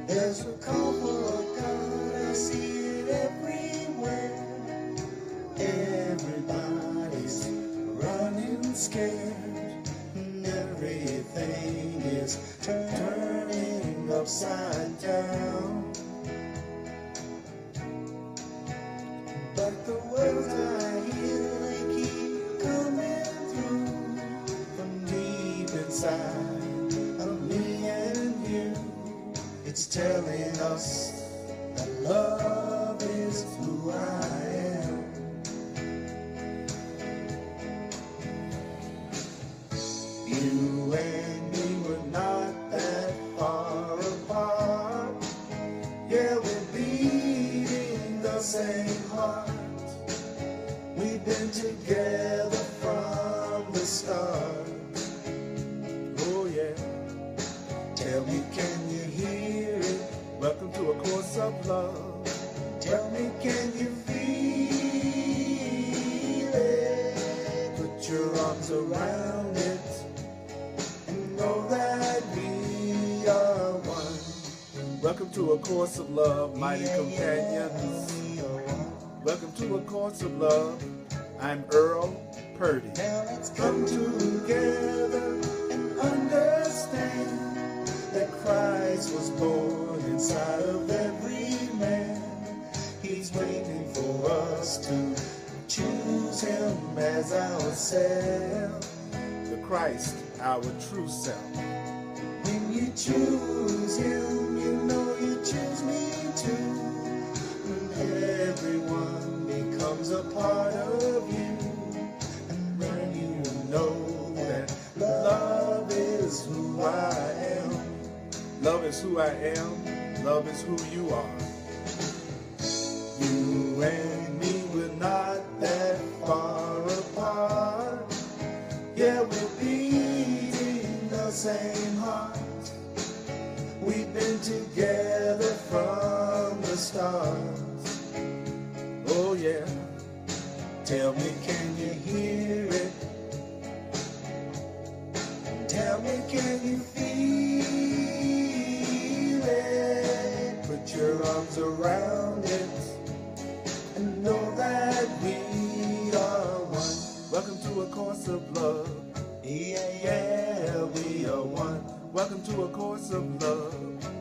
There's a call for God, I see it everywhere. Everybody's running scared, and everything is turning upside down. But the words I hear, they keep coming through from deep inside of me and you. It's telling us that love is who I am. You and me were not that far apart. Yeah, we're beating the same heart. We've been together from the start. Oh yeah. Tell me, can you hear it? Welcome to a course of love. Tell me, can you feel it? Put your arms around it and know that we are one. Welcome to a course of love, mighty companions. Welcome to a course of love. I'm Earl Purdy. Now let's come together and understand that Christ was born inside of every man. He's waiting for us to choose him as ourselves. The Christ, our true self. When you choose him, you know you choose me too. Everyone becomes a part of you, and then you know that love is who I am. Love is who I am. Love is who you are. You and me, we're not that far apart. Yeah, we're beating the same heart. We've been together from the start. Oh yeah, tell me, can you hear it? Tell me, can you feel it? Put your arms around it and know that we are one. Welcome to a course of love. Yeah, yeah, we are one. Welcome to a course of love.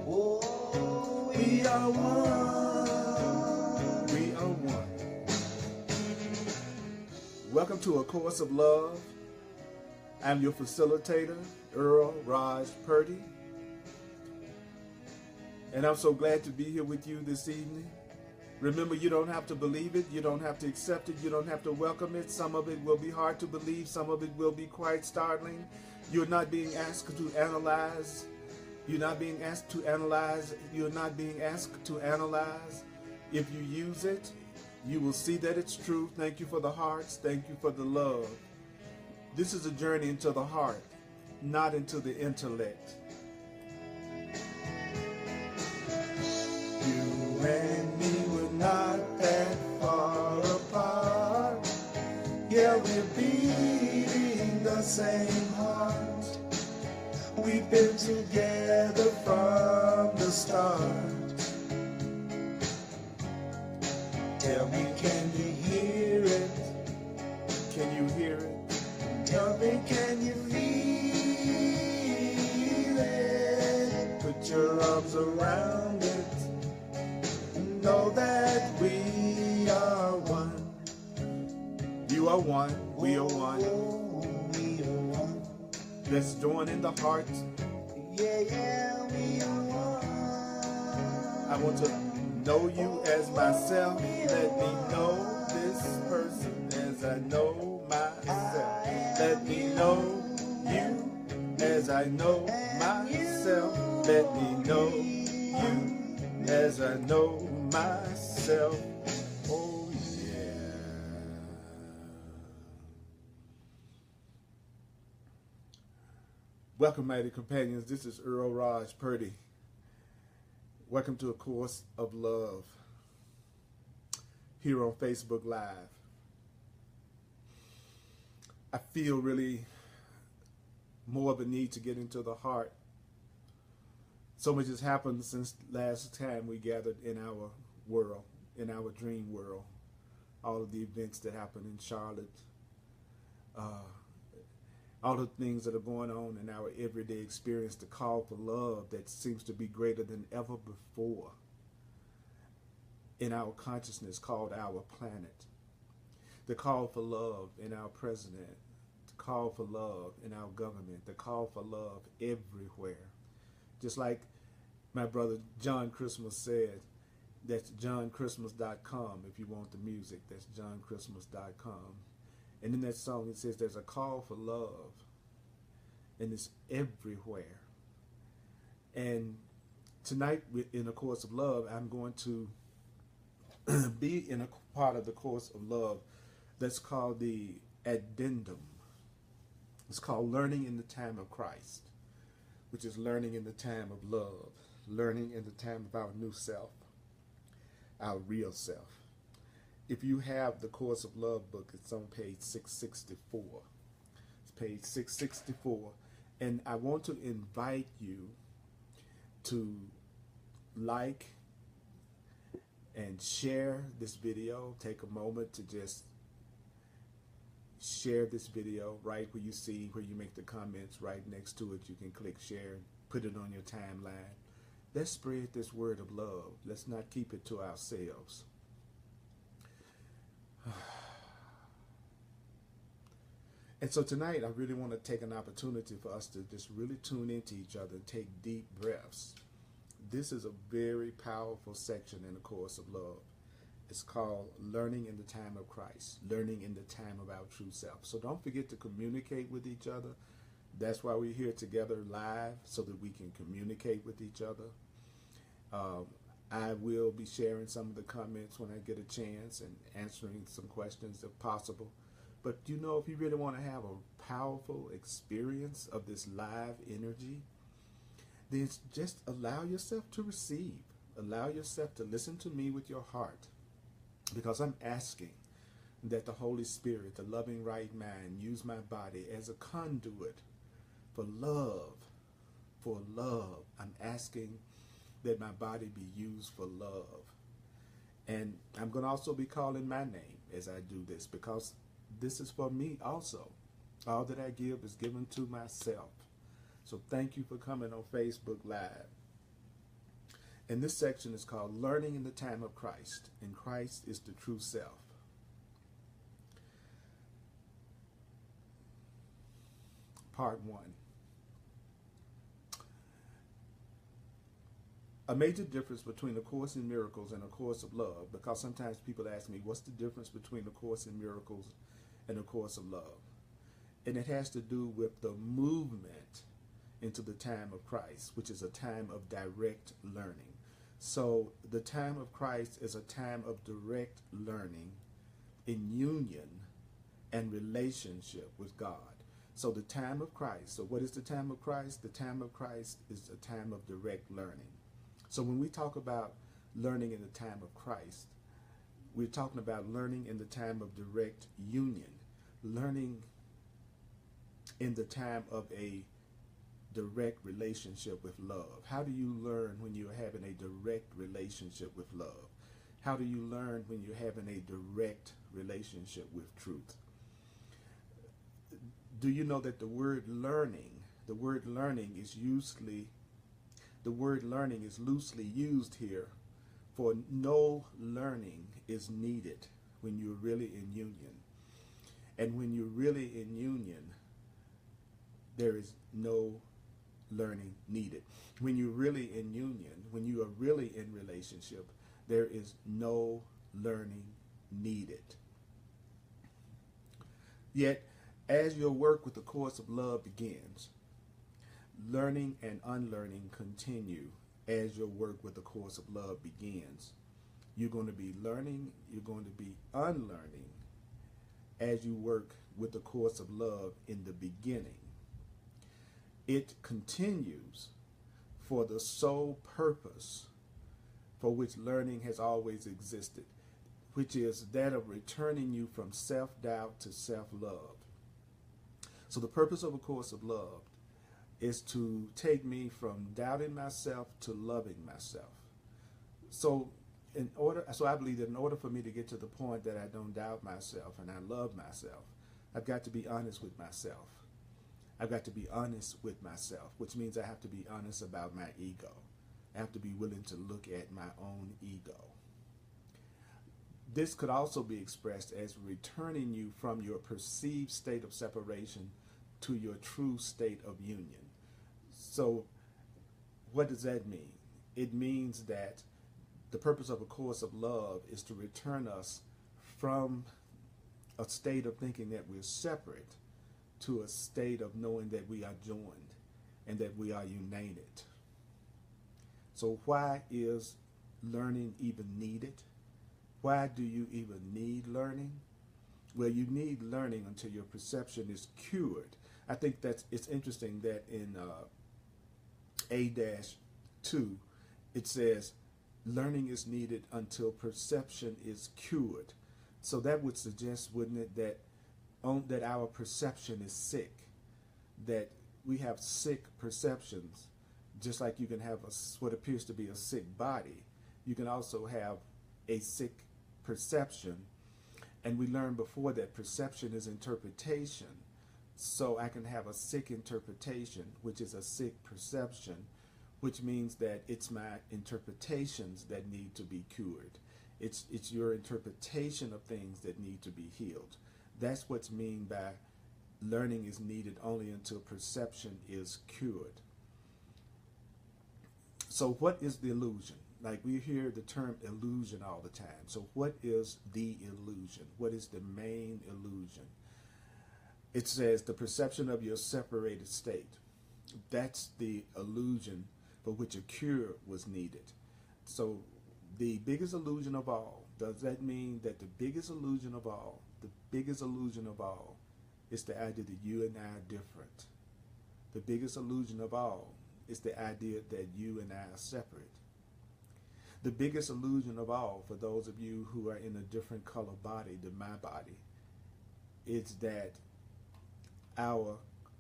Oh, we are one. We are one. Welcome to a course of love. I'm your facilitator, Earl Purdy. And I'm so glad to be here with you this evening. Remember, you don't have to believe it. You don't have to accept it. You don't have to welcome it. Some of it will be hard to believe. Some of it will be quite startling. You're not being asked to analyze. You're not being asked to analyze. You're not being asked to analyze. If you use it, you will see that it's true. Thank you for the hearts. Thank you for the love. This is a journey into the heart, not into the intellect. You and me were not that far apart. Yeah, we're beating the same heart. We've been together from the start. Tell me, can you hear it? Can you hear it? Tell me, can you feel it? Put your arms around it and know that we are one. You are one, we are one. We are one. Let's join in the heart. Yeah, yeah, we are one. I want to know you as myself. Let me know this person as I know myself. Let me know you as I know myself. Let me know you as I know myself. Oh yeah. Welcome, mighty companions. This is Earl Purdy. Welcome to A Course of Love here on Facebook Live. I feel really more of a need to get into the heart So much has happened since last time we gathered in our world, in our dream world. All of the events that happened in Charlotte, uh, all the things that are going on in our everyday experience, the call for love that seems to be greater than ever before in our consciousness called our planet, the call for love in our president, the call for love in our government, the call for love everywhere. Just like my brother John Christmas said, that's johnchristmas.com if you want the music. That's johnchristmas.com. And in that song it says there's a call for love, and it's everywhere. And tonight in A Course of Love, I'm going to be in a part of the Course of Love that's called the addendum. It's called Learning in the Time of Christ, which is learning in the time of love, learning in the time of our new self, our real self. If you have the Course of Love book, it's on page 664. It's page 664. And I want to invite you to like and share this video. Take a moment to just share this video right where you see, where you make the comments, right next to it. You can click share and put it on your timeline. Let's spread this word of love. Let's not keep it to ourselves. And so tonight I really want to take an opportunity for us to just really tune into each other and take deep breaths. This is a very powerful section in the Course of Love. It's called Learning in the Time of Christ, learning in the time of our true self. So don't forget to communicate with each other. That's why we're here together live, so that we can communicate with each other. I will be sharing some of the comments when I get a chance and answering some questions if possible. But you know, if you really want to have a powerful experience of this live energy, then just allow yourself to receive. Allow yourself to listen to me with your heart. Because I'm asking that the Holy Spirit, the loving right mind, use my body as a conduit for love. For love. I'm asking that my body be used for love. And I'm going to also be calling my name as I do this, because this is for me also. All that I give is given to myself. So thank you for coming on Facebook Live. And this section is called Learning in the Time of Christ. And Christ is the true self. Part 1. A major difference between A Course in Miracles and A Course of Love, because sometimes people ask me, what's the difference between A Course in Miracles and A Course of Love? And it has to do with the movement into the time of Christ, which is a time of direct learning. So the time of Christ is a time of direct learning in union and relationship with God. So the time of Christ, so what is the time of Christ? The time of Christ is a time of direct learning. So when we talk about learning in the time of Christ, we're talking about learning in the time of direct union, learning in the time of a direct relationship with love. How do you learn when you're having a direct relationship with love? How do you learn when you're having a direct relationship with truth? Do you know that the word learning is loosely used here, for no learning is needed when you're really in union. And when you're really in union, there is no learning needed. When you're really in union, when you are really in relationship, there is no learning needed. Yet, as your work with the Course of Love begins, learning and unlearning continue. As your work with the Course of Love begins, you're going to be learning, you're going to be unlearning as you work with the Course of Love in the beginning. It continues for the sole purpose for which learning has always existed, which is that of returning you from self-doubt to self-love. So the purpose of A Course of Love is to take me from doubting myself to loving myself. So I believe that in order for me to get to the point that I don't doubt myself and I love myself, I've got to be honest with myself. I've got to be honest with myself, which means I have to be honest about my ego. I have to be willing to look at my own ego. This could also be expressed as returning you from your perceived state of separation to your true state of union. So what does that mean? It means that the purpose of A Course of Love is to return us from a state of thinking that we're separate to a state of knowing that we are joined and that we are united. So why is learning even needed? Why do you even need learning? Well, you need learning until your perception is cured. I think that it's interesting that in A-2, it says, learning is needed until perception is cured. So that would suggest, wouldn't it, that our perception is sick, that we have sick perceptions. Just like you can have what appears to be a sick body, you can also have a sick perception. And we learned before that perception is interpretation. So I can have a sick interpretation, which is a sick perception, which means that it's my interpretations that need to be cured. It's your interpretation of things that need to be healed. That's what's meant by learning is needed only until perception is cured. So what is the illusion? Like, we hear the term illusion all the time. So what is the illusion? What is the main illusion? It says the perception of your separated state. That's the illusion for which a cure was needed. So the biggest illusion of all, does that mean that the biggest illusion of all is the idea that you and I are different? The biggest illusion of all is the idea that you and I are separate. The biggest illusion of all, for those of you who are in a different color body than my body, is that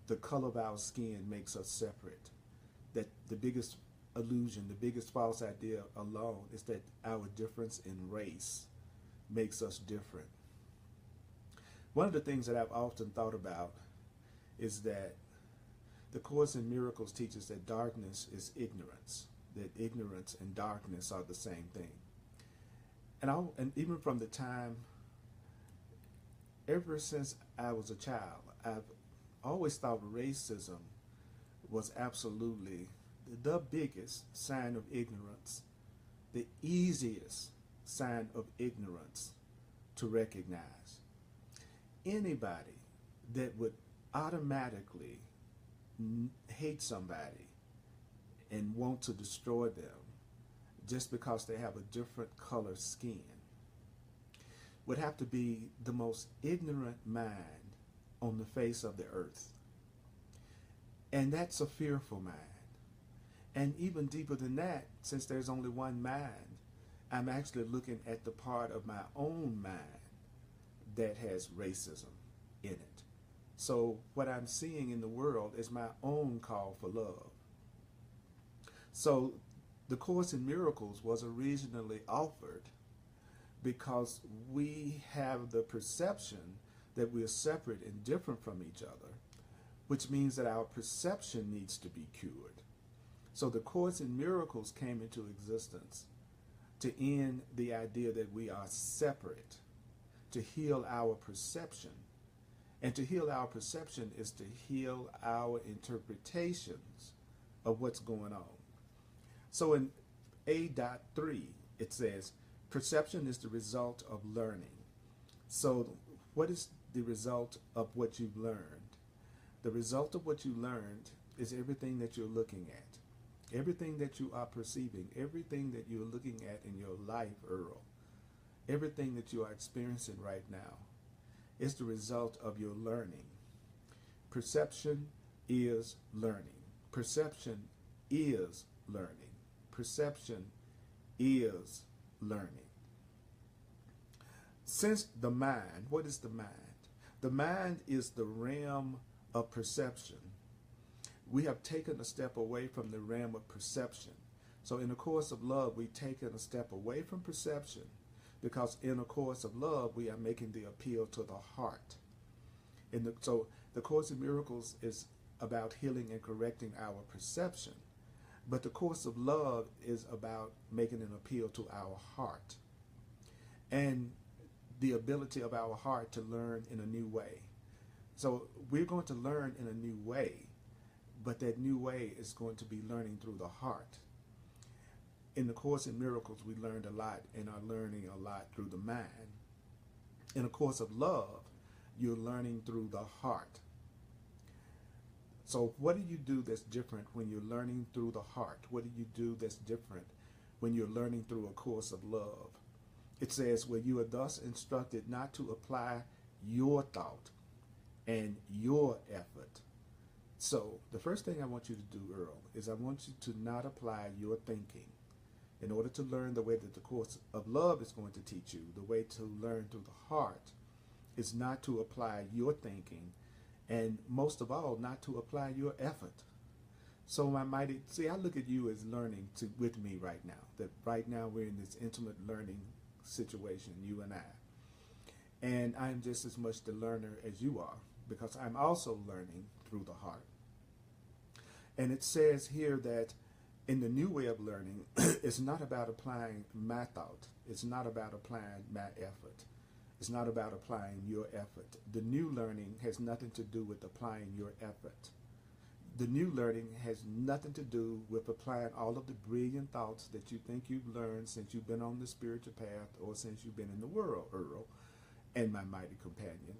the color of our skin makes us separate. That the biggest illusion, the biggest false idea alone is that our difference in race makes us different. One of the things that I've often thought about is that the Course in Miracles teaches that darkness is ignorance, that ignorance and darkness are the same thing. And even from the time, ever since I was a child, I've always thought racism was absolutely the biggest sign of ignorance, the easiest sign of ignorance to recognize. Anybody that would automatically hate somebody and want to destroy them just because they have a different color skin would have to be the most ignorant mind on the face of the earth. And that's a fearful mind. And even deeper than that, since there's only one mind, I'm actually looking at the part of my own mind that has racism in it. So what I'm seeing in the world is my own call for love. So the Course in Miracles was originally offered because we have the perception that we're separate and different from each other, which means that our perception needs to be cured. So the Course in Miracles came into existence to end the idea that we are separate, to heal our perception. And to heal our perception is to heal our interpretations of what's going on. So in A.3, it says, perception is the result of learning. So what is the result of what you've learned? The result of what you learned is everything that you're looking at, everything that you are perceiving, everything that you're looking at in your life, Earl, everything that you are experiencing right now is the result of your learning. Perception is learning. Perception is learning. Perception is learning. Since the mind, what is the mind? The mind is the realm of perception, we have taken a step away from the realm of perception. So in the course of love, we've taken a step away from perception, because in a course of love, we are making the appeal to the heart. So the Course in Miracles is about healing and correcting our perception, but the Course of Love is about making an appeal to our heart and the ability of our heart to learn in a new way. So we're going to learn in a new way, but that new way is going to be learning through the heart. In the Course in Miracles, we learned a lot and are learning a lot through the mind. In a Course of Love, you're learning through the heart. So what do you do that's different when you're learning through the heart? What do you do that's different when you're learning through a course of love? It says, where you are thus instructed not to apply your thought and your effort. So the first thing I want you to do, Earl, is I want you to not apply your thinking. In order to learn the way that the Course of Love is going to teach you, the way to learn through the heart is not to apply your thinking, and most of all, not to apply your effort. So my mighty, see, I look at you as learning with me right now, that right now we're in this intimate learning situation, you and I. And I'm just as much the learner as you are, because I'm also learning through the heart. And it says here that in the new way of learning, it's not about applying my thought. It's not about applying my effort. It's not about applying your effort. The new learning has nothing to do with applying your effort. The new learning has nothing to do with applying all of the brilliant thoughts that you think you've learned since you've been on the spiritual path or since you've been in the world, Earl, and my mighty companion.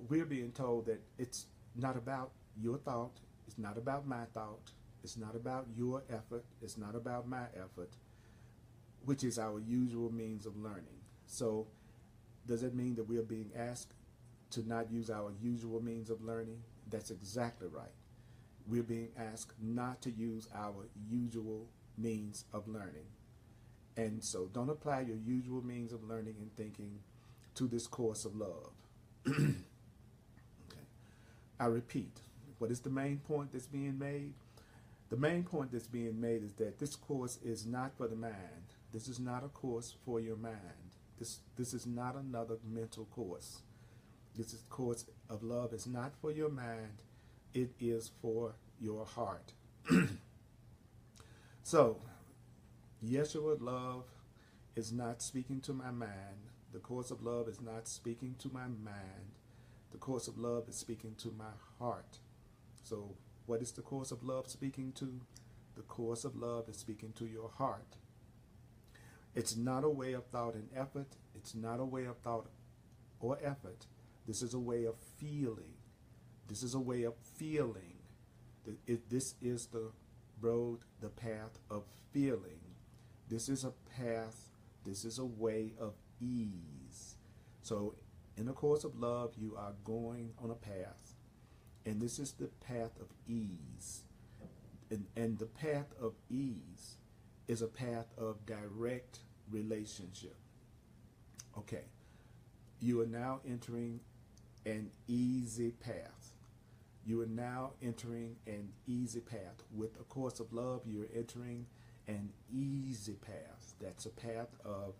We're being told that it's not about your thought. It's not about my thought. It's not about your effort. It's not about my effort, which is our usual means of learning. So does it mean that we are being asked to not use our usual means of learning? That's exactly right. We're being asked not to use our usual means of learning. And so don't apply your usual means of learning and thinking to this course of love. Okay. I repeat, what is the main point that's being made? The main point that's being made is that this course is not for the mind. This is not a course for your mind. This is not another mental course. This is course of love. It's not for your mind. It is for your heart. So, Yeshua love is not speaking to my mind. The course of love is not speaking to my mind. The course of love is speaking to my heart. So, what is the course of love speaking to? The course of love is speaking to your heart. It's not a way of thought and effort. It's not a way of thought or effort. This is a way of feeling. This is a way of feeling. This is the road, the path of feeling. This is a path. This is a way of ease. So in the course of love, you are going on a path. And this is the path of ease. And the path of ease is a path of direct relationship. Okay. You are now entering an easy path. You are now entering an easy path. With a course of love, you're entering an easy path. That's a path of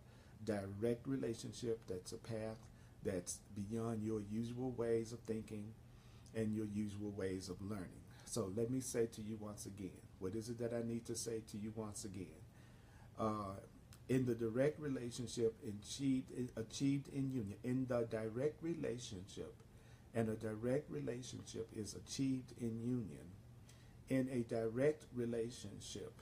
direct relationship. That's a path that's beyond your usual ways of thinking and your usual ways of learning. So let me say to you once again, what is it that I need to say to you once again? In the direct relationship, achieved in union. In the direct relationship, and a direct relationship is achieved in union. In a direct relationship,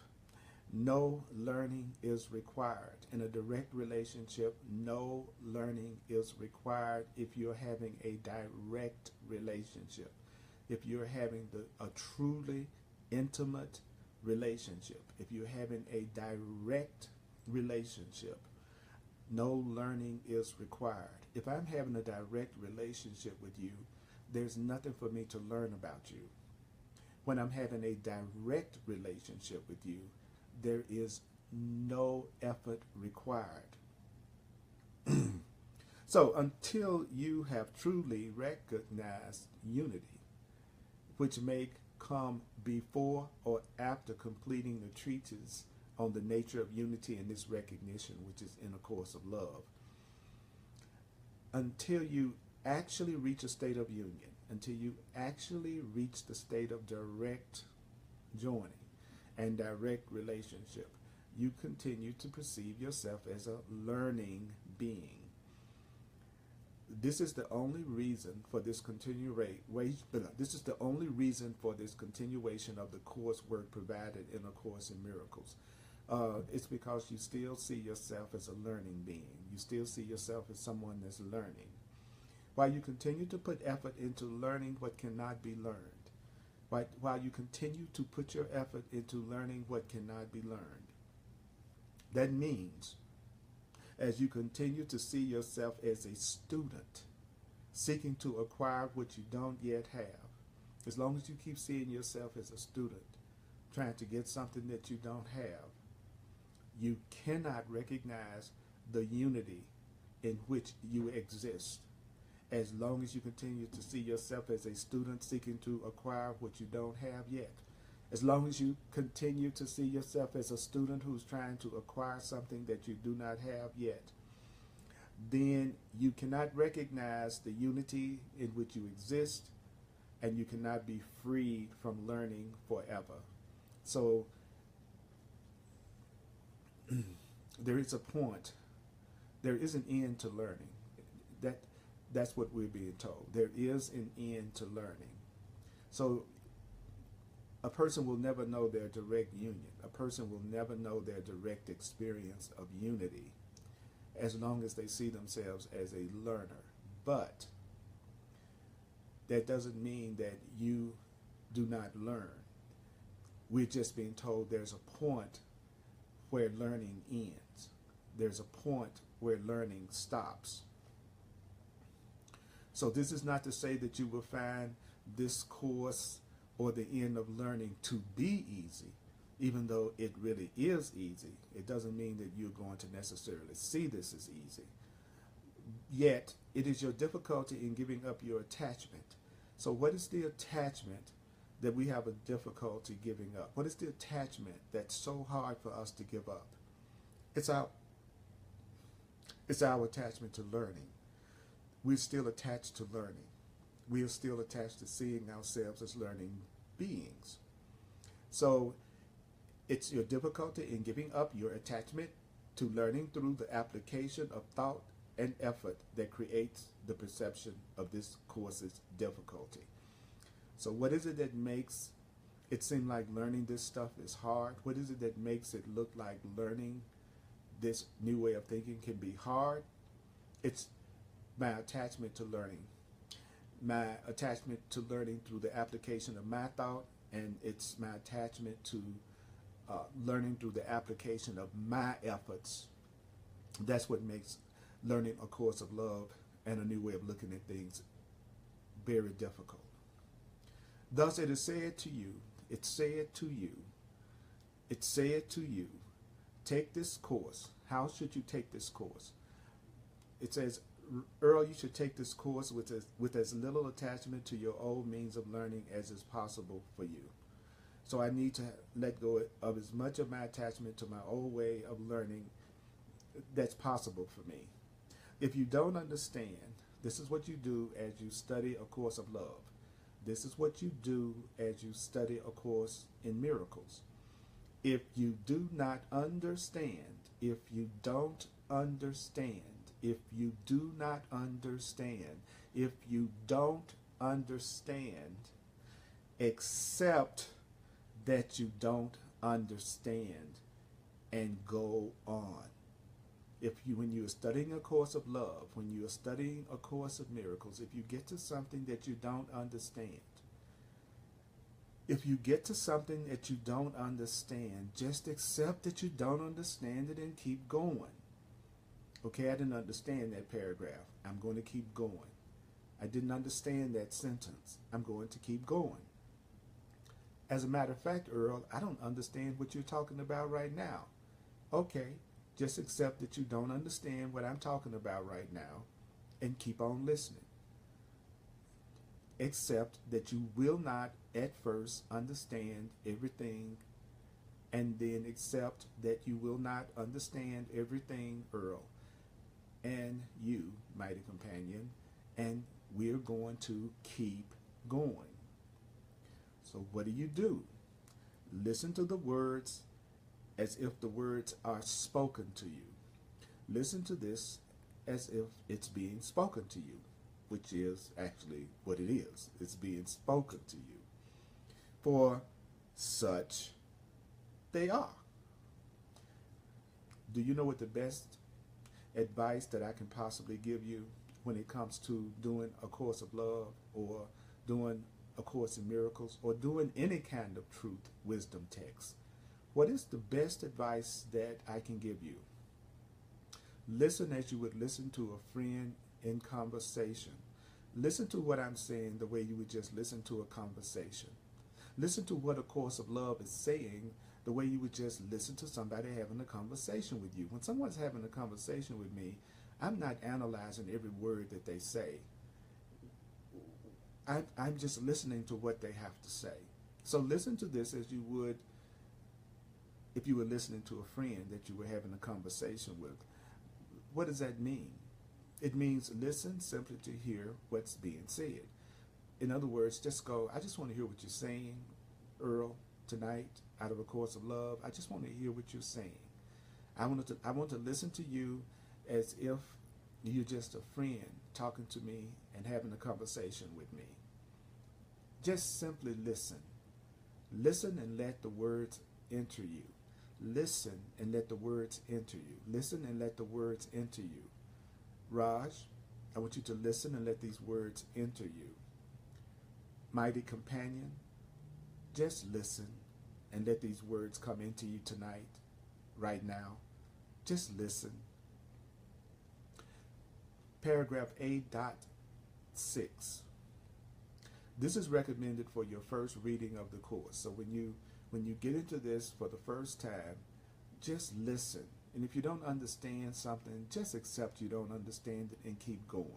no learning is required. In a direct relationship, no learning is required if you're having a direct relationship. If you're having a truly intimate relationship, if you're having a direct relationship, no learning is required. If I'm having a direct relationship with you, there's nothing for me to learn about you. When I'm having a direct relationship with you, there is no effort required. So until you have truly recognized unity, which make come before or after completing the treatise on the nature of unity and this recognition, which is in A Course of Love. Until you actually reach a state of union, until you actually reach the state of direct joining and direct relationship, you continue to perceive yourself as a learning being. This is the only reason for this this is the only reason for this continuation of the coursework provided in A Course in Miracles. It's because you still see yourself as a learning being. You still see yourself as someone that's learning. While you continue to put effort into learning what cannot be learned, while you continue to put your effort into learning what cannot be learned, that means as you continue to see yourself as a student seeking to acquire what you don't yet have, as long as you keep seeing yourself as a student trying to get something that you don't have, you cannot recognize the unity in which you exist. As long as you continue to see yourself as a student seeking to acquire what you don't have yet, as long as you continue to see yourself as a student who's trying to acquire something that you do not have yet, then you cannot recognize the unity in which you exist, and you cannot be freed from learning forever. So there is a point, there is an end to learning. That's what we're being told. There is an end to learning. So a person will never know their direct union. A person will never know their direct experience of unity as long as they see themselves as a learner. But that doesn't mean that you do not learn. We're just being told there's a point where learning ends. There's a point where learning stops. So this is not to say that you will find this course or the end of learning to be easy, even though it really is easy. It doesn't mean that you're going to necessarily see this as easy. Yet, it is your difficulty in giving up your attachment. So what is the attachment that we have a difficulty giving up? What is the attachment that's so hard for us to give up? It's our attachment to learning. We're still attached to learning. We are still attached to seeing ourselves as learning beings. So it's your difficulty in giving up your attachment to learning through the application of thought and effort that creates the perception of this course's difficulty. So what is it that makes it seem like learning this stuff is hard? What is it that makes it look like learning this new way of thinking can be hard? It's my attachment to learning. My attachment to learning through the application of my thought, and it's my attachment to learning through the application of my efforts. That's what makes learning A Course of Love and a new way of looking at things very difficult. Thus it is said to you, it's said to you, it's said to you, take this course. How should you take this course? It says, Earl, you should take this course with as little attachment to your old means of learning as is possible for you. So I need to let go of as much of my attachment to my old way of learning that's possible for me. If you don't understand, this is what you do as you study A Course of Love. This is what you do as you study A Course in Miracles. If you do not understand, if you don't understand, if you do not understand, if you don't understand, accept that you don't understand and go on. When you are studying A Course of Love, when you are studying A Course of Miracles, if you get to something that you don't understand, if you get to something that you don't understand, just accept that you don't understand it and keep going. Okay, I didn't understand that paragraph. I'm going to keep going. I didn't understand that sentence. I'm going to keep going. As a matter of fact, Earl, I don't understand what you're talking about right now. Okay, just accept that you don't understand what I'm talking about right now and keep on listening. accept that you will not at first understand everything, and then accept that you will not understand everything, Earl, and you, mighty companion, and we're going to keep going. So what do? Listen to the words as if the words are spoken to you. Listen to this as if it's being spoken to you, which is actually what it is. It's being spoken to you. For such they are. Do you know what the best advice that I can possibly give you when it comes to doing A Course of Love, or doing A Course in Miracles, or doing any kind of truth wisdom text? What is the best advice that I can give you? Listen as you would listen to a friend in conversation. Listen to what I'm saying the way you would just listen to a conversation. Listen to what A Course of Love is saying the way you would just listen to somebody having a conversation with you. When someone's having a conversation with me, I'm not analyzing every word that they say. I'm just listening to what they have to say. So listen to this as you would if you were listening to a friend that you were having a conversation with. What does that mean? It means listen simply to hear what's being said. In other words, just go, I just want to hear what you're saying, Earl, tonight, out of A Course of Love. I just want to hear what you're saying. I want to listen to you as if you're just a friend talking to me and having a conversation with me. Just simply listen. Listen and let the words enter you. Listen and let the words enter you. Listen and let the words enter you. Raj, I want you to listen and let these words enter you. Mighty companion, just listen and let these words come into you tonight, right now. Just listen. Paragraph 8.6. This is recommended for your first reading of the course. So when you get into this for the first time, just listen. And if you don't understand something, just accept you don't understand it and keep going.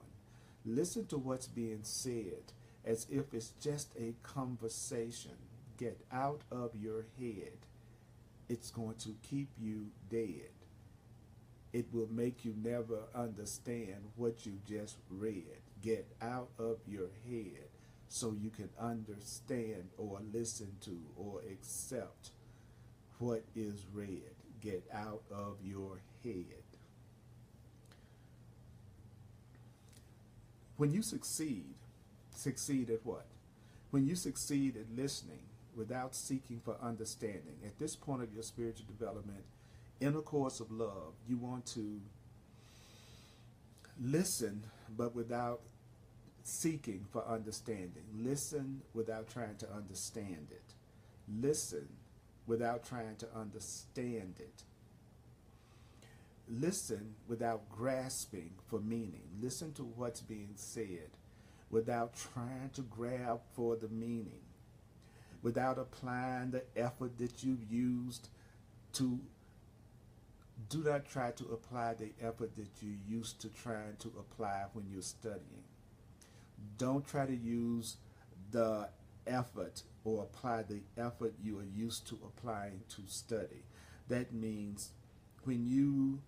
Listen to what's being said as if it's just a conversation. Get out of your head. It's going to keep you dead. It will make you never understand what you just read. Get out of your head so you can understand or listen to or accept what is read. Get out of your head. When you succeed at what? When you succeed at listening without seeking for understanding, at this point of your spiritual development, in A Course of Love, you want to listen, but without seeking for understanding. Listen without trying to understand it. Listen without trying to understand it. Listen without grasping for meaning. Listen to what's being said without trying to grab for the meaning, without applying the effort that you've used to. Do not try to apply the effort that you used to trying to apply when you're studying. Don't try to use the effort or apply the effort you are used to applying to study. That means when you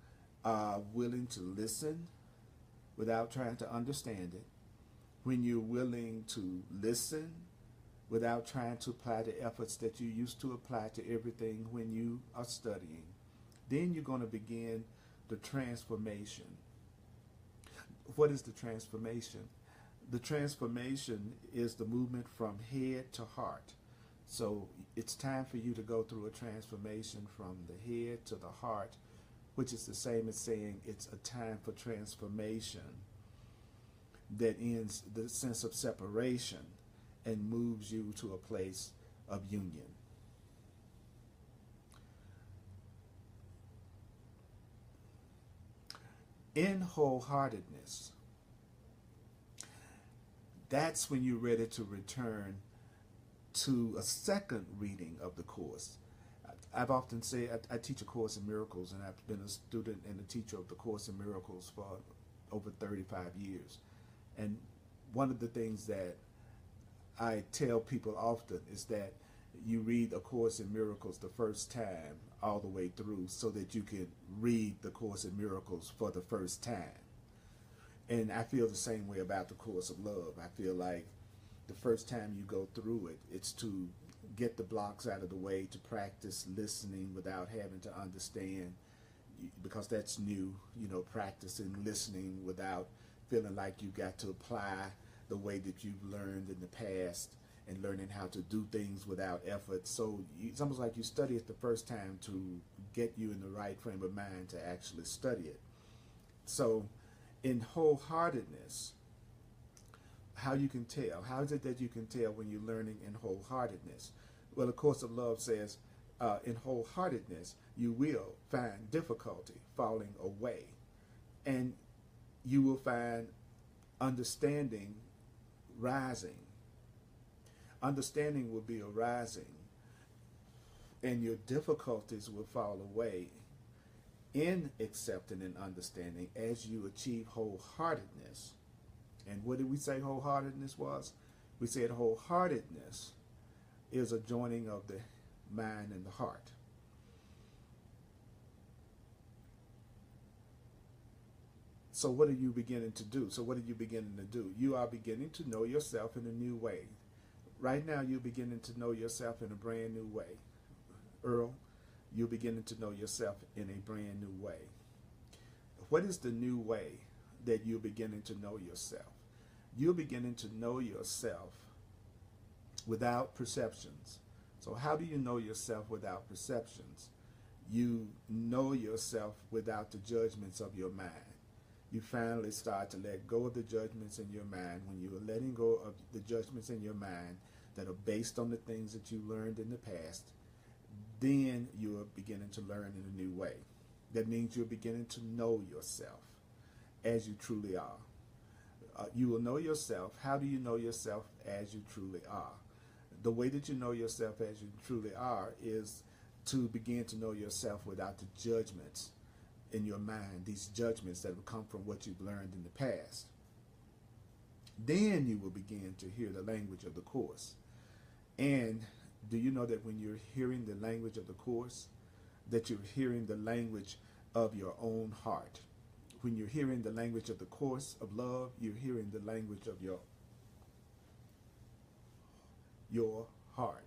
are willing to listen without trying to understand it, when you're willing to listen without trying to apply the efforts that you used to apply to everything when you are studying, then you're going to begin the transformation. What is the transformation? The transformation is the movement from head to heart. So it's time for you to go through a transformation from the head to the heart, which is the same as saying it's a time for transformation that ends the sense of separation and moves you to a place of union. In wholeheartedness, that's when you're ready to return to a second reading of the course. I've often said I teach A Course in Miracles, and I've been a student and a teacher of the Course in Miracles for over 35 years. And one of the things that I tell people often is that you read A Course in Miracles the first time all the way through so that you can read the Course in Miracles for the first time. And I feel the same way about the Course of Love. I feel like the first time you go through it, it's to get the blocks out of the way, to practice listening without having to understand, because that's new, practicing listening without feeling like you got to apply the way that you've learned in the past, and learning how to do things without effort. So it's almost like you study it the first time to get you in the right frame of mind to actually study it. So in wholeheartedness, how you can tell, how is it that you can tell when you're learning in wholeheartedness? Well, the Course of Love says, in wholeheartedness, you will find difficulty falling away, and you will find understanding rising. Understanding will be arising, and your difficulties will fall away in accepting and understanding as you achieve wholeheartedness. And what did we say wholeheartedness was? We said wholeheartedness is a joining of the mind and the heart. So what are you beginning to do? So what are you beginning to do? You are beginning to know yourself in a new way. Right now, you're beginning to know yourself in a brand new way. Earl, you're beginning to know yourself in a brand new way. What is the new way that you're beginning to know yourself? You're beginning to know yourself without perceptions. So how do you know yourself without perceptions? You know yourself without the judgments of your mind. You finally start to let go of the judgments in your mind. When you are letting go of the judgments in your mind that are based on the things that you learned in the past, then you are beginning to learn in a new way. That means you're beginning to know yourself as you truly are. You will know yourself. How do you know yourself as you truly are? The way that you know yourself as you truly are is to begin to know yourself without the judgments in your mind, these judgments that have come from what you've learned in the past. Then you will begin to hear the language of the Course. And do you know that when you're hearing the language of the Course, that you're hearing the language of your own heart? When you're hearing the language of the Course of Love, you're hearing the language of your heart.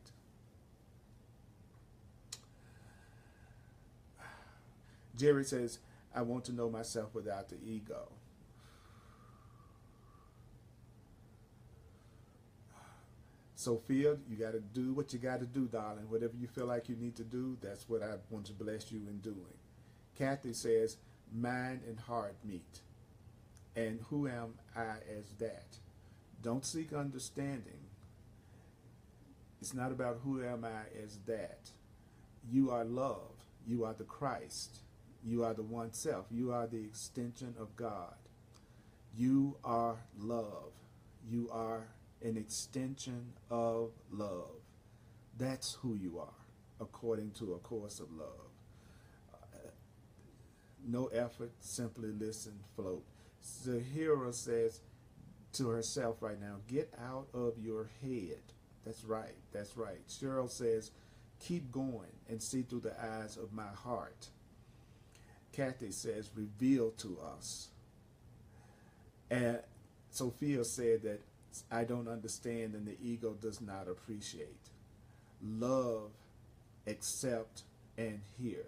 Jerry says, I want to know myself without the ego. Sophia, you got to do what you got to do, darling. Whatever you feel like you need to do, that's what I want to bless you in doing. Kathy says, mind and heart meet. And who am I as that? Don't seek understanding. It's not about who am I as that. You are love. You are the Christ. You are the one self. You are the extension of God. You are love. You are an extension of love. That's who you are, according to A Course of Love. No effort, simply listen, float. Zahira says to herself right now, get out of your head. That's right, that's right. Cheryl says, keep going and see through the eyes of my heart. Kathy says, reveal to us. And Sophia said that I don't understand and the ego does not appreciate. Love, accept, and hear.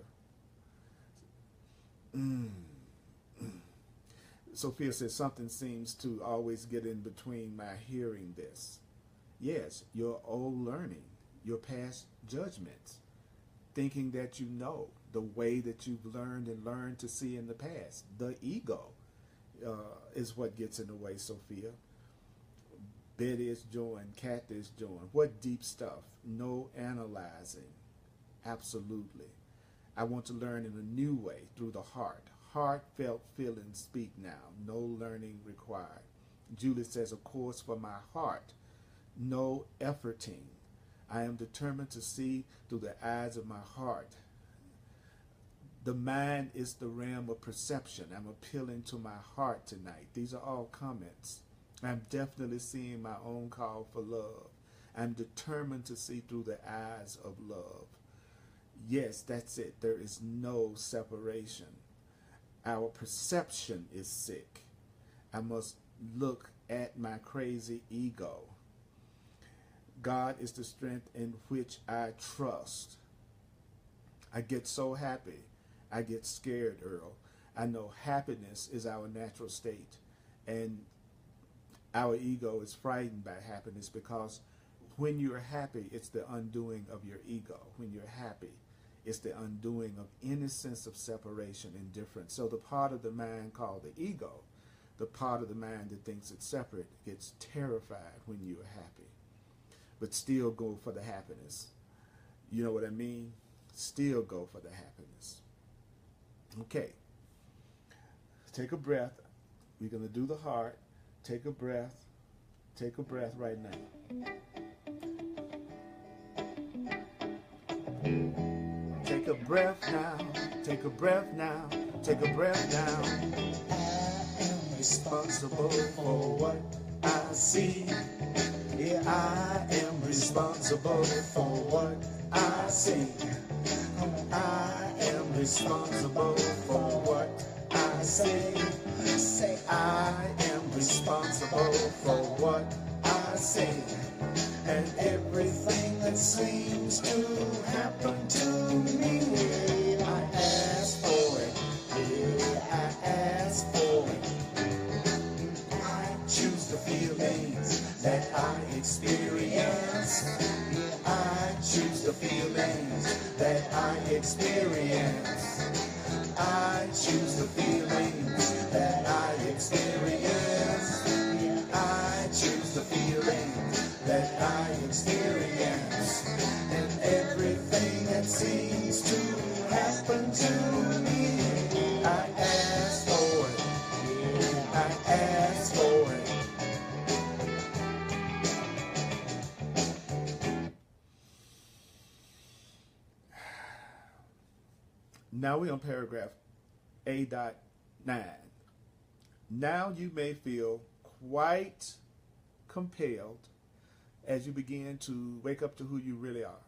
Sophia says something seems to always get in between my hearing this. Yes, your old learning, your past judgments, thinking that you know the way that you've learned and learned to see in the past. The ego is what gets in the way, Sophia. Betty is joined, Kathy is joined. What deep stuff. No analyzing. Absolutely. I want to learn in a new way through the heart. Heartfelt feelings speak now. No learning required. Julie says, a course for my heart. No efforting. I am determined to see through the eyes of my heart. The mind is the realm of perception. I'm appealing to my heart tonight. These are all comments. I'm definitely seeing my own call for love. I'm determined to see through the eyes of love. Yes, that's it. There is no separation. Our perception is sick. I must look at my crazy ego. God is the strength in which I trust. I get so happy. I get scared, Earl. I know happiness is our natural state. And our ego is frightened by happiness because when you're happy, it's the undoing of your ego. When you're happy, it's the undoing of any sense of separation and difference. So the part of the mind called the ego, the part of the mind that thinks it's separate, gets terrified when you're happy, but still go for the happiness. You know what I mean? Still go for the happiness. Okay. Take a breath. We're going to do the heart. Take a breath. Take a breath right now. Take a breath now. Take a breath now. Take a breath now. I am responsible for what I see. Yeah, I am responsible for what I see. I am responsible for what I say. I am responsible for what I say. And everything that seems to happen to me, I ask for it. Yeah, I ask for it. I choose the feelings that I experience. Yeah, I choose the feelings that I experience. I choose the feelings that I experience. Yeah, I choose the feelings that I experience. And everything that seems to happen to me, I ask for it. Yeah, I ask for it. Now we're on paragraph A.9. Now you may feel quite compelled as you begin to wake up to who you really are,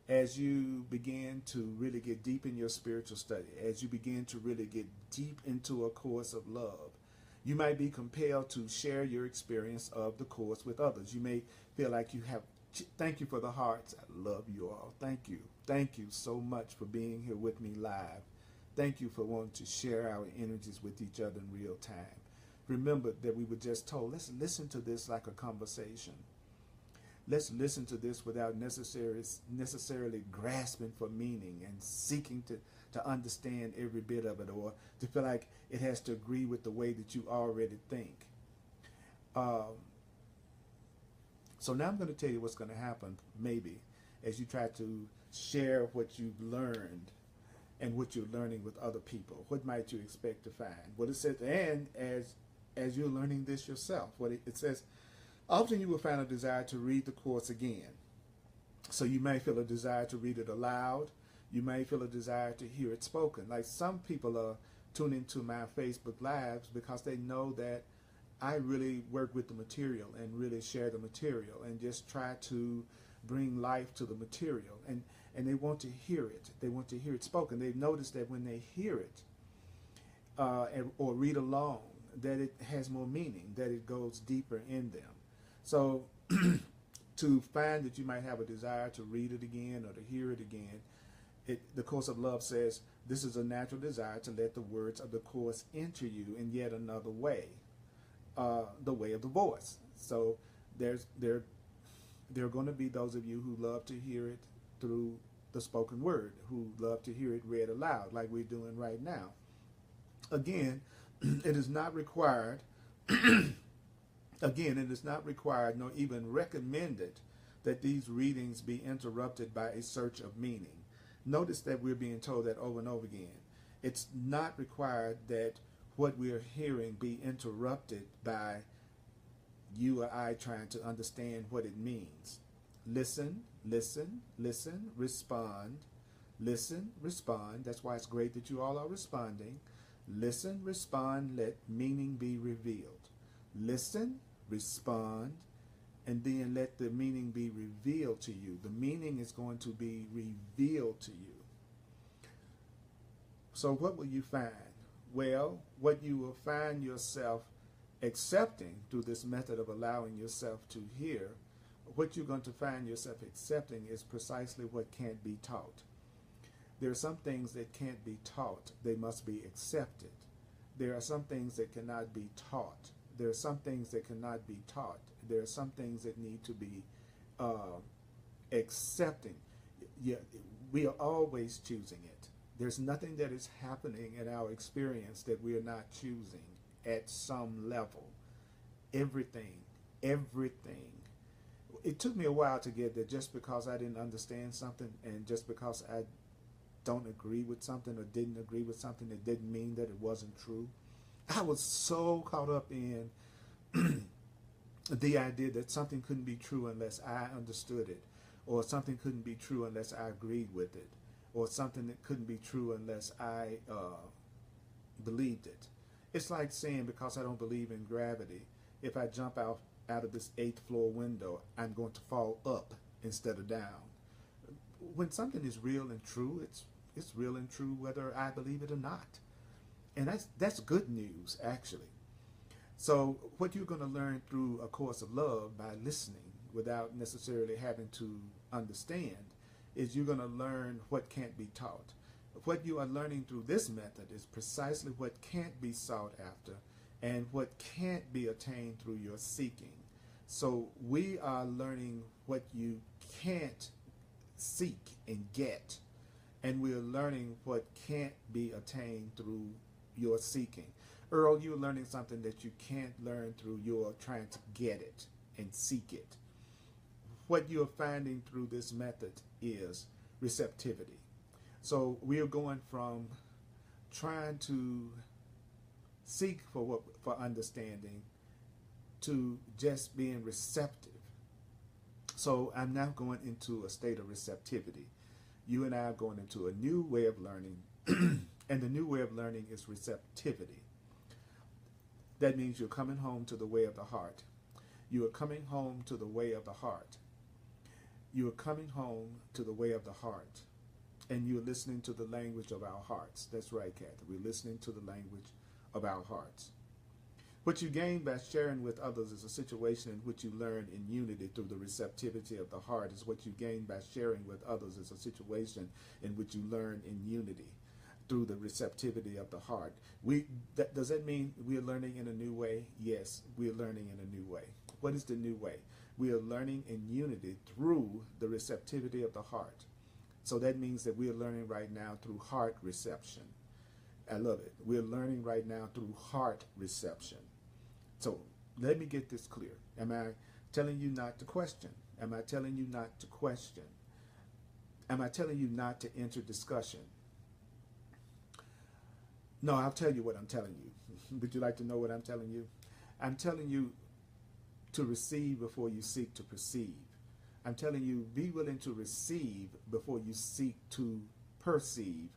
as you begin to really get deep in your spiritual study, as you begin to really get deep into a course of love. You might be compelled to share your experience of the course with others. You may feel like you have, thank you for the hearts. I love you all. Thank you. Thank you so much for being here with me live. Thank you for wanting to share our energies with each other in real time. Remember that we were just told, let's listen to this like a conversation. Let's listen to this without necessarily grasping for meaning and seeking to understand every bit of it, or to feel like it has to agree with the way that you already think. So now I'm going to tell you what's going to happen, maybe, as you try to share what you've learned and what you're learning with other people. What might you expect to find? What it says, and as you're learning this yourself, what it says, often you will find a desire to read the course again. So you may feel a desire to read it aloud. You may feel a desire to hear it spoken. Like some people are tuning into my Facebook Lives because they know that I really work with the material and really share the material and just try to bring life to the material. And they want to hear it. They want to hear it spoken. They've noticed that when they hear it or read along, that it has more meaning, that it goes deeper in them. So to find that you might have a desire to read it again or to hear it again, the Course of Love says this is a natural desire to let the words of the Course enter you in yet another way, the way of the voice. So there are going to be those of you who love to hear it through the spoken word, who love to hear it read aloud like we're doing right now. Again, it is not required. Again, it is not required nor even recommended that these readings be interrupted by a search of meaning. Notice that we're being told that over and over again. It's not required that what we're hearing be interrupted by you or I trying to understand what it means. Listen, listen, listen, respond. Listen, respond. That's why it's great that you all are responding. Listen, respond, let meaning be revealed. Listen, respond, and then let the meaning be revealed to you. The meaning is going to be revealed to you. So what will you find? Well, what you will find yourself accepting through this method of allowing yourself to hear, what you're going to find yourself accepting is precisely what can't be taught. There are some things that can't be taught. They must be accepted. There are some things that cannot be taught. There are some things that cannot be taught. There are some things that need to be accepting. Yeah, we are always choosing it. There's nothing that is happening in our experience that we are not choosing at some level. Everything. It took me a while to get that. Just because I didn't understand something and just because I don't agree with something or didn't agree with something, it didn't mean that it wasn't true. I was so caught up in the idea that something couldn't be true unless I understood it, or something couldn't be true unless I agreed with it, or something that couldn't be true unless I believed it. It's like saying, because I don't believe in gravity, if I jump out of this 8th floor window, I'm going to fall up instead of down. When something is real and true, it's real and true whether I believe it or not. And that's good news, actually. So what you're going to learn through A Course of Love by listening without necessarily having to understand is you're going to learn what can't be taught. What you are learning through this method is precisely what can't be sought after and what can't be attained through your seeking. So we are learning what you can't seek and get, and we're learning what can't be attained through your seeking. Earl, you're learning something that you can't learn through your trying to get it and seek it. What you're finding through this method is receptivity. So we are going from trying to seek for understanding to just being receptive. So I'm now going into a state of receptivity. You and I are going into a new way of learning, and the new way of learning is receptivity. That means you're coming home to the way of the heart. You are coming home to the way of the heart. You are coming home to the way of the heart. And you're listening to the language of our hearts. That's right, Kathy. We're listening to the language of our hearts. What you gain by sharing with others is a situation in which you learn in unity through the receptivity of the heart. Is what you gain by sharing with others is a situation in which you learn in unity through the receptivity of the heart. Does that mean we're learning in a new way? Yes, we're learning in a new way. What is the new way? We are learning in unity through the receptivity of the heart. So that means that we are learning right now through heart reception. I love it. We're learning right now through heart reception. So let me get this clear. Am I telling you not to question? Am I telling you not to question? Am I telling you not to enter discussion? No, I'll tell you what I'm telling you. Would you like to know what I'm telling you? I'm telling you to receive before you seek to perceive. I'm telling you, be willing to receive before you seek to perceive.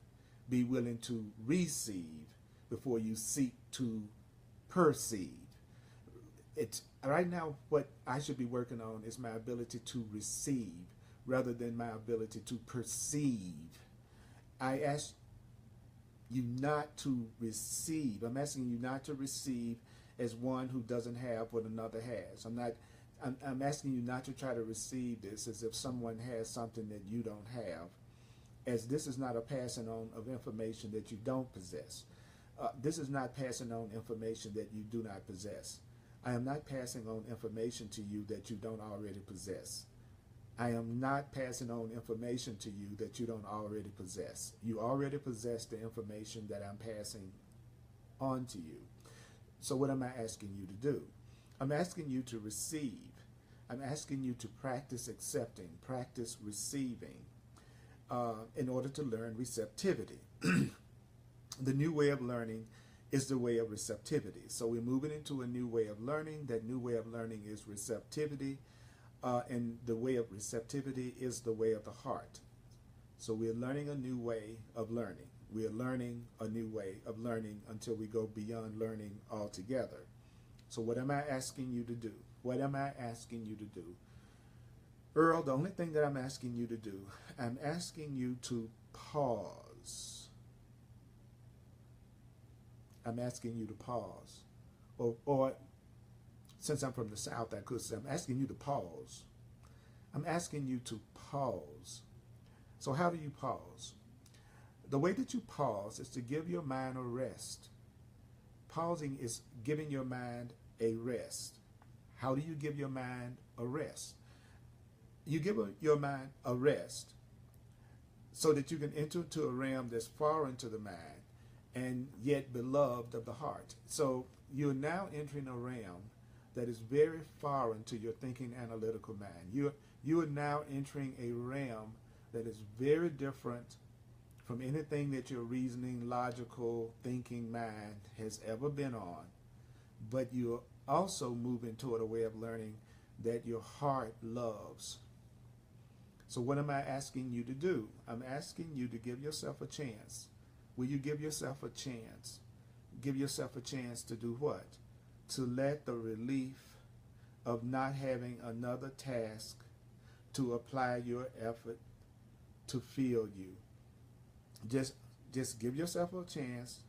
Be willing to receive before you seek to perceive. It's right now what I should be working on is my ability to receive rather than my ability to perceive. I ask you not to receive. I'm asking you not to receive as one who doesn't have what another has. I'm asking you not to try to receive this as if someone has something that you don't have, as this is not a passing on of information that you don't possess. This is not passing on information that you do not possess. I am not passing on information to you that you don't already possess. I am not passing on information to you that you don't already possess. You already possess the information that I'm passing on to you. So what am I asking you to do? I'm asking you to receive. I'm asking you to practice accepting, practice receiving, in order to learn receptivity. The new way of learning is the way of receptivity. So we're moving into a new way of learning. That new way of learning is receptivity, and the way of receptivity is the way of the heart. So we're learning a new way of learning. We are learning a new way of learning until we go beyond learning altogether. So what am I asking you to do? What am I asking you to do? Earl, the only thing that I'm asking you to do, I'm asking you to pause. I'm asking you to pause. Or since I'm from the South, I could say I'm asking you to pause. I'm asking you to pause. So how do you pause? The way that you pause is to give your mind a rest. Pausing is giving your mind a rest. How do you give your mind a rest? You give your mind a rest so that you can enter into a realm that's foreign to the mind and yet beloved of the heart. So you're now entering a realm that is very foreign to your thinking analytical mind. You are now entering a realm that is very different from anything that your reasoning, logical, thinking mind has ever been on. But you're also moving toward a way of learning that your heart loves. So what am I asking you to do? I'm asking you to give yourself a chance. Will you give yourself a chance? Give yourself a chance to do what? To let the relief of not having another task to apply your effort to fill you. Just give yourself a chance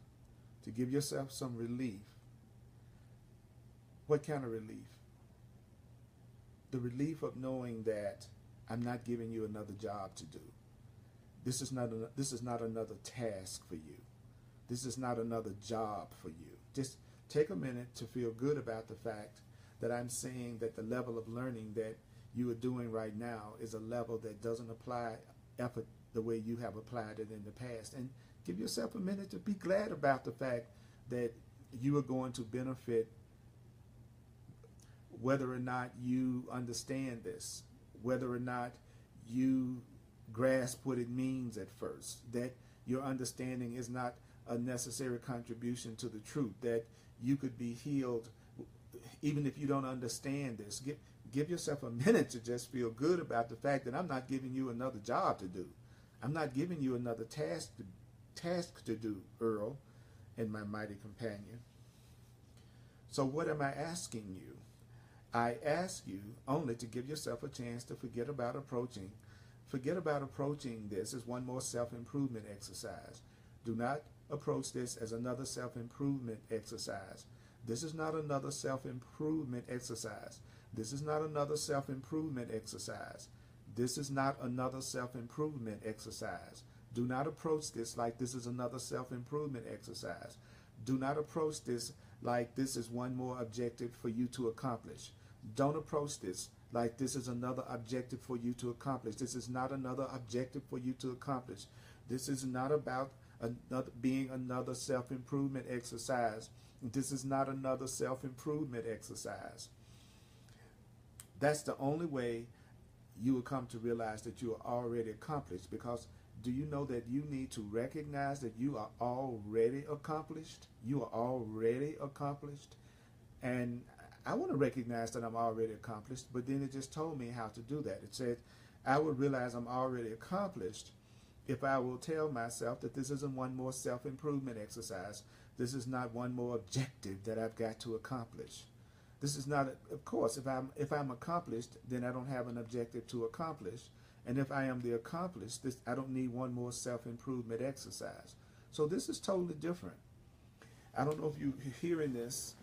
to give yourself some relief. What kind of relief? The relief of knowing that I'm not giving you another job to do. This is not another task for you. This is not another job for you. Just take a minute to feel good about the fact that I'm saying that the level of learning that you are doing right now is a level that doesn't apply effort the way you have applied it in the past. And give yourself a minute to be glad about the fact that you are going to benefit whether or not you understand this, whether or not you grasp what it means at first, that your understanding is not a necessary contribution to the truth, that you could be healed even if you don't understand this. Give yourself a minute to just feel good about the fact that I'm not giving you another job to do. I'm not giving you another task to do, Earl and my mighty companion. So what am I asking you? I ask you only to give yourself a chance to forget about approaching this as one more self-improvement exercise. Do not approach this as another self-improvement exercise. This is not another self-improvement exercise. This is not another self-improvement exercise. This is not another self-improvement exercise. Do not approach this like this is another self-improvement exercise. Do not approach this like this is one more objective for you to accomplish. Don't approach this like this is another objective for you to accomplish. This is not another objective for you to accomplish. This is not about being another self-improvement exercise. This is not another self-improvement exercise. That's the only way you will come to realize that you are already accomplished, because do you know that you need to recognize that you are already accomplished? You are already accomplished. And I want to recognize that I'm already accomplished, but then it just told me how to do that. It said I would realize I'm already accomplished if I will tell myself that this isn't one more self-improvement exercise. This is not one more objective that I've got to accomplish. This is not, of course, if I'm accomplished, then I don't have an objective to accomplish. And if I am the accomplished, I don't need one more self-improvement exercise. So this is totally different. I don't know if you're hearing this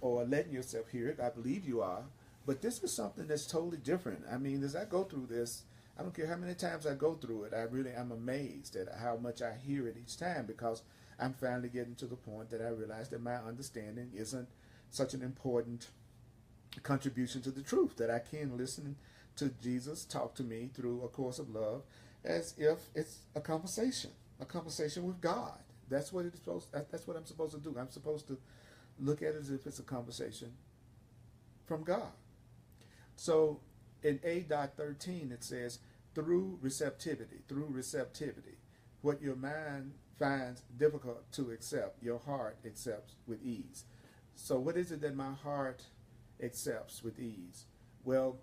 or letting yourself hear it. I believe you are. But this is something that's totally different. I mean, as I go through this, I don't care how many times I go through it, I'm amazed at how much I hear it each time, because I'm finally getting to the point that I realize that my understanding isn't such an important contribution to the truth, that I can listen to Jesus talk to me through A Course of Love as if it's a conversation with God. That's what I'm supposed to do. I'm supposed to look at it as if it's a conversation from God. So in A.13 it says, through receptivity, what your mind finds difficult to accept, your heart accepts with ease. So what is it that my heart accepts with ease? Well,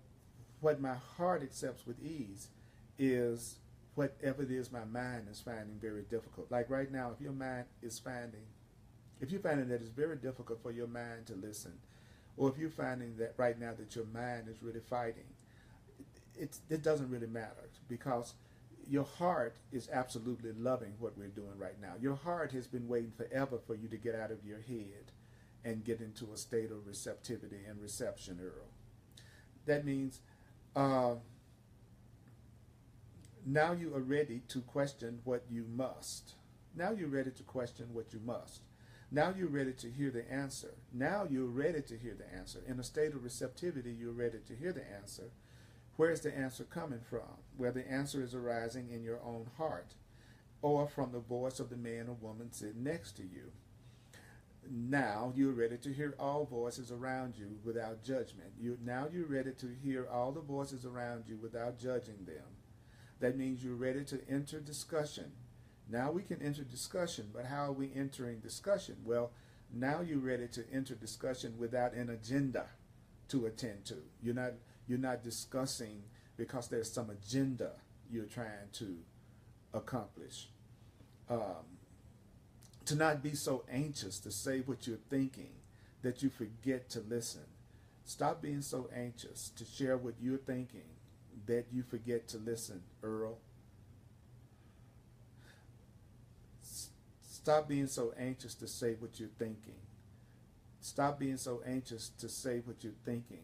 what my heart accepts with ease is whatever it is my mind is finding very difficult. Like right now, if you're finding that it's very difficult for your mind to listen, or if you're finding that right now that your mind is really fighting, it doesn't really matter, because your heart is absolutely loving what we're doing right now. Your heart has been waiting forever for you to get out of your head and get into a state of receptivity and reception, Earl. That means now you are ready to question what you must. Now you're ready to question what you must. Now you're ready to hear the answer. Now you're ready to hear the answer. In a state of receptivity, you're ready to hear the answer. Where is the answer coming from? Where the answer is arising in your own heart, or from the voice of the man or woman sitting next to you. Now you're ready to hear all voices around you without judgment. Now you're ready to hear all the voices around you without judging them. That means you're ready to enter discussion. Now we can enter discussion, but how are we entering discussion? Well, now you're ready to enter discussion without an agenda to attend to. You're not discussing because there's some agenda you're trying to accomplish. To not be so anxious to say what you're thinking that you forget to listen. Stop being so anxious to share what you're thinking that you forget to listen, Earl. Stop being so anxious to say what you're thinking. Stop being so anxious to say what you're thinking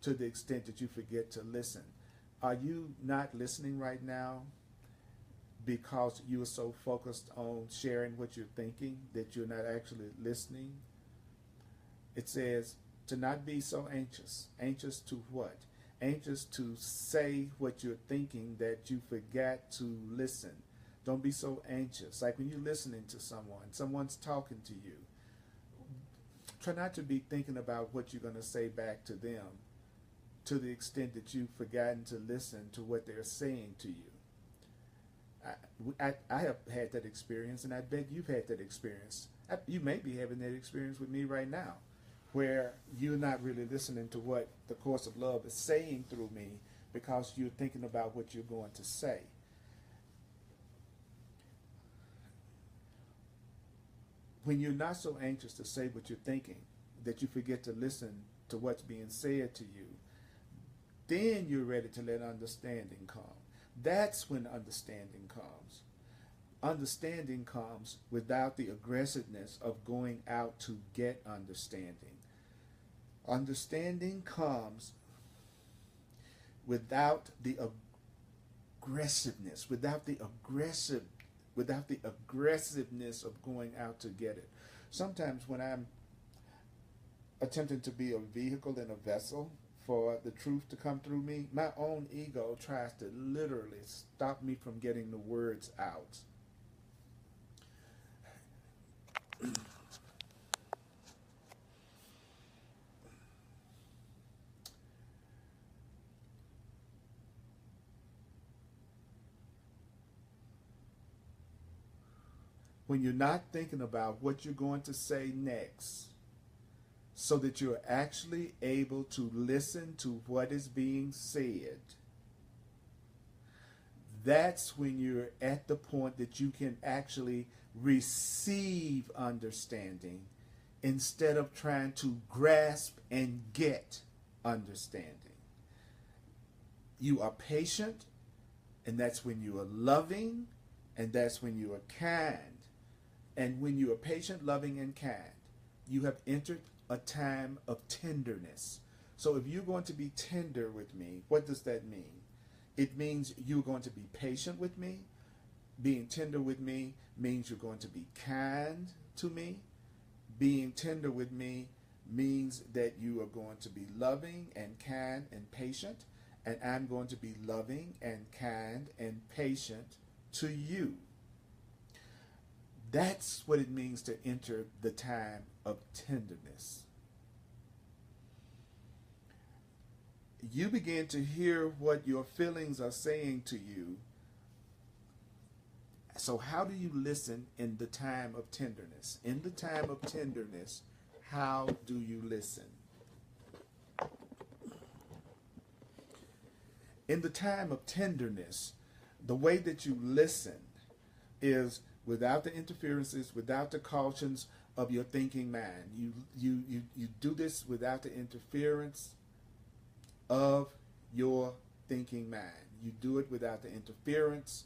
to the extent that you forget to listen. Are you not listening right now because you are so focused on sharing what you're thinking that you're not actually listening? It says to not be so anxious. Anxious to what? Anxious to say what you're thinking that you forgot to listen. Don't be so anxious. Like when you're listening to someone's talking to you. Try not to be thinking about what you're going to say back to them to the extent that you've forgotten to listen to what they're saying to you. I have had that experience, and I bet you've had that experience. You may be having that experience with me right now, where you're not really listening to what the course of love is saying through me because you're thinking about what you're going to say. When you're not so anxious to say what you're thinking that you forget to listen to what's being said to you, then you're ready to let understanding come. That's when understanding comes. Understanding comes without the aggressiveness of going out to get understanding. Understanding comes without the aggressiveness, without the aggressiveness of going out to get it. Sometimes when I'm attempting to be a vehicle and a vessel for the truth to come through me, my own ego tries to literally stop me from getting the words out. When you're not thinking about what you're going to say next, so that you're actually able to listen to what is being said, that's when you're at the point that you can actually receive understanding instead of trying to grasp and get understanding. You are patient, and that's when you are loving, and that's when you are kind. And when you are patient, loving, and kind, you have entered a time of tenderness. So if you're going to be tender with me, what does that mean? It means you're going to be patient with me. Being tender with me means you're going to be kind to me. Being tender with me means that you are going to be loving and kind and patient, and I'm going to be loving and kind and patient to you. That's what it means to enter the time of tenderness. You begin to hear what your feelings are saying to you. So how do you listen in the time of tenderness? In the time of tenderness, how do you listen? In the time of tenderness, the way that you listen is without the interferences, without the cautions of your thinking mind. You do this without the interference of your thinking mind. You do it without the interference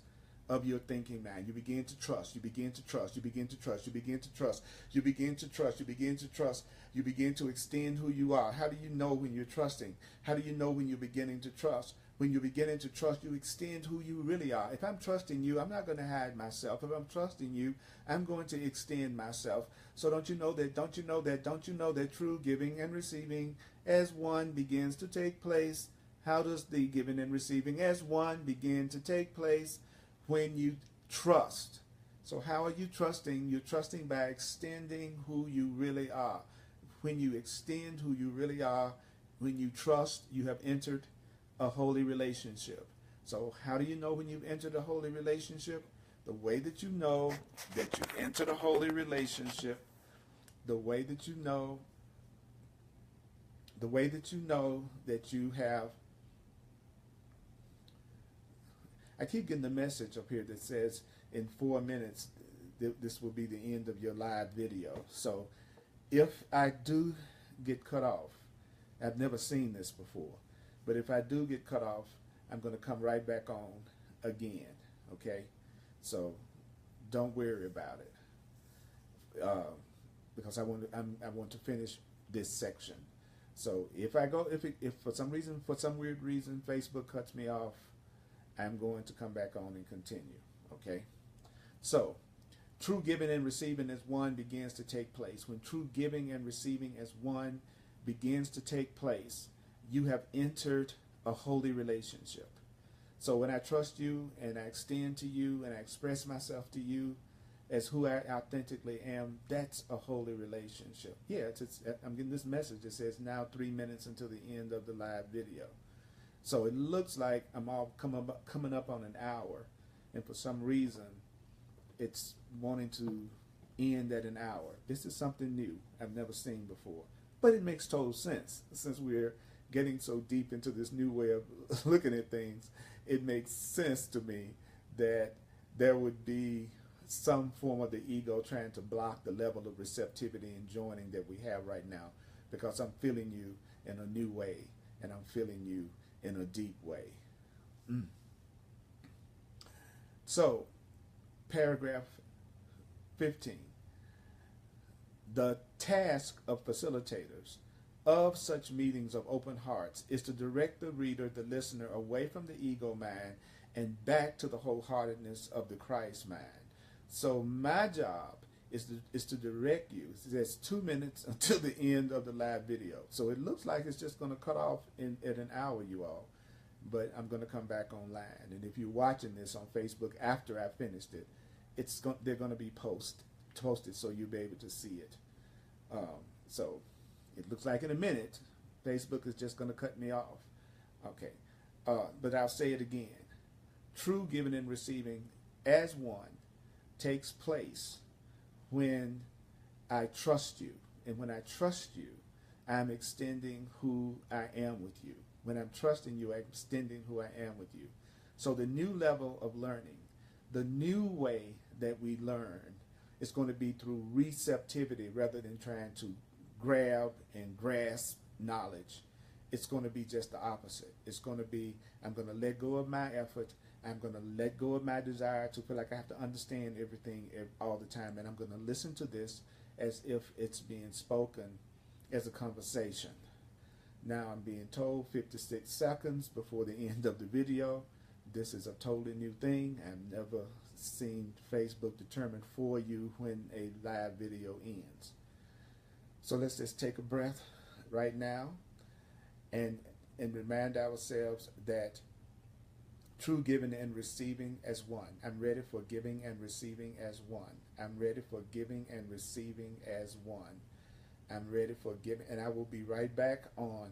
of your thinking mind. You begin to trust. You begin to trust. You begin to trust. You begin to trust. You begin to trust. You begin to trust. You begin to extend who you are. How do you know when you're trusting? How do you know when you're beginning to trust? When you're beginning to trust, you extend who you really are. If I'm trusting you, I'm not going to hide myself. If I'm trusting you, I'm going to extend myself. So don't you know that true giving and receiving as one begins to take place? How does the giving and receiving as one begin to take place? When you trust. So how are you trusting? You're trusting by extending who you really are. When you extend who you really are, when you trust, you have entered a holy relationship. So how do you know when you've entered a holy relationship? The way that you know that you entered a holy relationship, the way that you know that you have. I keep getting the message up here that says in 4 minutes this will be the end of your live video. So if I do get cut off, I've never seen this before, but if I do get cut off, I'm going to come right back on again. Okay, so don't worry about it, because I want to finish this section. So if for some weird reason Facebook cuts me off, I'm going to come back on and continue. Okay, so true giving and receiving as one begins to take place. When true giving and receiving as one begins to take place, you have entered a holy relationship. So when I trust you and I extend to you and I express myself to you as who I authentically am, that's a holy relationship. Yeah, I'm getting this message that says now 3 minutes until the end of the live video. So it looks like I'm all coming up on an hour, and for some reason it's wanting to end at an hour. This is something new I've never seen before, but it makes total sense since we're getting so deep into this new way of looking at things. It makes sense to me that there would be some form of the ego trying to block the level of receptivity and joining that we have right now, because I'm feeling you in a new way and I'm feeling you in a deep way. So, paragraph 15. The task of facilitators of such meetings of open hearts is to direct the reader, the listener, away from the ego mind and back to the wholeheartedness of the Christ mind. So my job is to direct you. There's 2 minutes until the end of the live video. So it looks like it's just going to cut off at an hour, you all. But I'm going to come back online. And if you're watching this on Facebook after I finished it, they're going to be posted so you'll be able to see it. So it looks like in a minute, Facebook is just going to cut me off. Okay. But I'll say it again. True giving and receiving as one takes place when I trust you. And when I trust you, I'm extending who I am with you. When I'm trusting you, I'm extending who I am with you. So the new level of learning, the new way that we learn, is going to be through receptivity rather than trying to grab and grasp knowledge. It's going to be just the opposite. It's going to be, I'm going to let go of my effort. I'm going to let go of my desire to feel like I have to understand everything all the time. And I'm going to listen to this as if it's being spoken as a conversation. Now I'm being told 56 seconds before the end of the video. This is a totally new thing. I've never seen Facebook determine for you when a live video ends. So let's just take a breath right now and remind ourselves that true giving and receiving as one. I'm ready for giving and receiving as one. I'm ready for giving and receiving as one. I'm ready for giving, and I will be right back on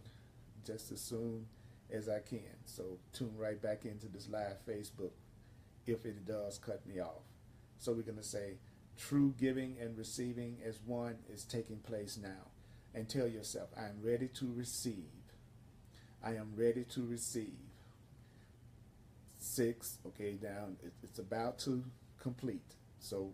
just as soon as I can. So tune right back into this live Facebook if it does cut me off. So we're going to say true giving and receiving as one is taking place now. And tell yourself, I am ready to receive. I am ready to receive. 6, okay, down. It's about to complete. So